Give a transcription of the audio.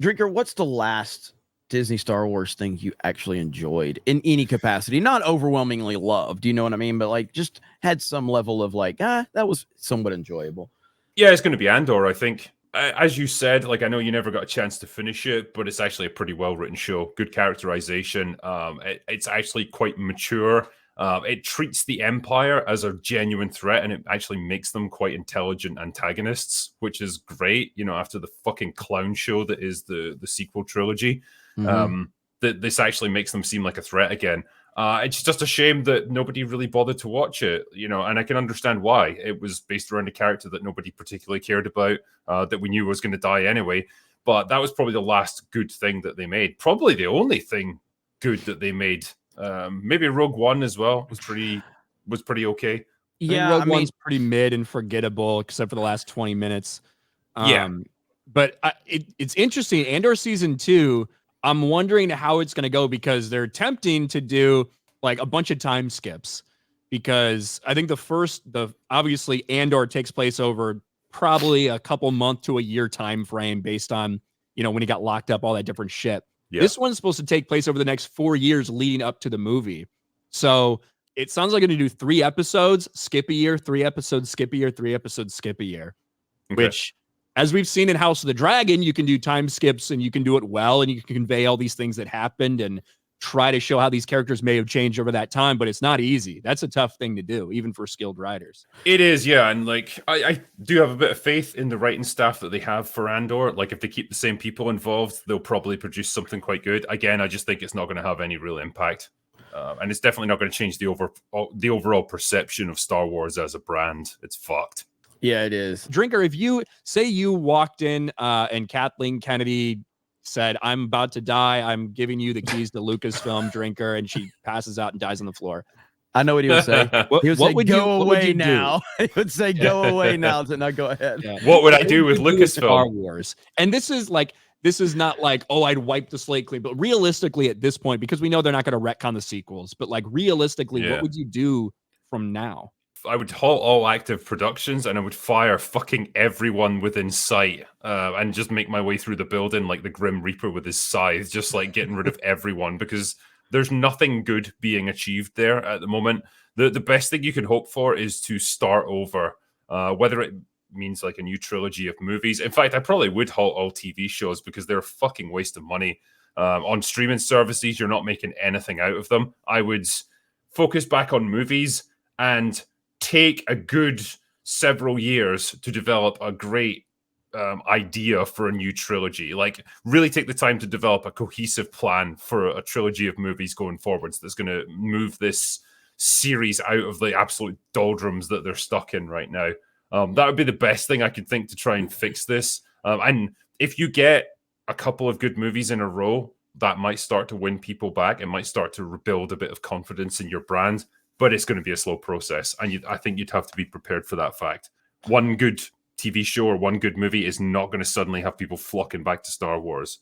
Drinker, what's the last Disney Star Wars thing you actually enjoyed in any capacity? Not overwhelmingly loved, you know what I mean? But like just had some level of like, that was somewhat enjoyable. Yeah, it's going to be Andor, I think. As you said, like I know you never got a chance to finish it, but it's actually a pretty well-written show. Good characterization. It's actually quite mature. It treats the Empire as a genuine threat, and it actually makes them quite intelligent antagonists, which is great. You know, after the fucking clown show that is the sequel trilogy, this actually makes them seem like a threat again. It's just a shame that nobody really bothered to watch it, you know, and I can understand why. It was based around a character that nobody particularly cared about, that we knew was going to die anyway. But that was probably the last good thing that they made. Probably the only thing good that they made. Maybe Rogue One as well was pretty okay. Yeah, Rogue One's pretty mid and forgettable, except for the last 20 minutes. But it's interesting. Andor season 2. I'm wondering how it's going to go because they're attempting to do like a bunch of time skips because I think obviously Andor takes place over probably a couple month to a year time frame based on, you know, when he got locked up, all that different shit. Yeah. This one's supposed to take place over the next 4 years leading up to the movie. So it sounds like I'm going to do 3 episodes, skip a year, 3 episodes, skip a year, 3 episodes, skip a year, which, as we've seen in House of the Dragon, you can do time skips and you can do it well and you can convey all these things that happened and try to show how these characters may have changed over that time, but it's not easy. That's a tough thing to do, even for skilled writers. It is, yeah. And like, I do have a bit of faith in the writing staff that they have for Andor. Like, if they keep the same people involved, they'll probably produce something quite good. Again, I just think it's not going to have any real impact. And it's definitely not going to change the overall perception of Star Wars as a brand. It's fucked. Yeah, it is. Drinker, if you say you walked in and Kathleen Kennedy said, "I'm about to die. I'm giving you the keys to Lucasfilm," Drinker, and she passes out and dies on the floor. I know what he would say. He would say, "Go away now." He would say, "Go away now." So now go ahead. Yeah. What would I do with Lucasfilm? Star Wars. And this is not like, oh, I'd wipe the slate clean. But realistically, at this point, because we know they're not going to retcon the sequels, but like realistically, what would you do from now? I would halt all active productions and I would fire fucking everyone within sight and just make my way through the building like the Grim Reaper with his scythe, just like getting rid of everyone because there's nothing good being achieved there at the moment. The best thing you can hope for is to start over, whether it means like a new trilogy of movies. In fact, I probably would halt all TV shows because they're a fucking waste of money. On streaming services, you're not making anything out of them. I would focus back on movies and take a good several years to develop a great idea for a new trilogy. Like, really take the time to develop a cohesive plan for a trilogy of movies going forwards that's going to move this series out of the absolute doldrums that they're stuck in right now. That would be the best thing I could think to try and fix this. And if you get a couple of good movies in a row, that might start to win people back. It might start to rebuild a bit of confidence in your brand. But it's going to be a slow process. And I think you'd have to be prepared for that fact. One good TV show or one good movie is not going to suddenly have people flocking back to Star Wars.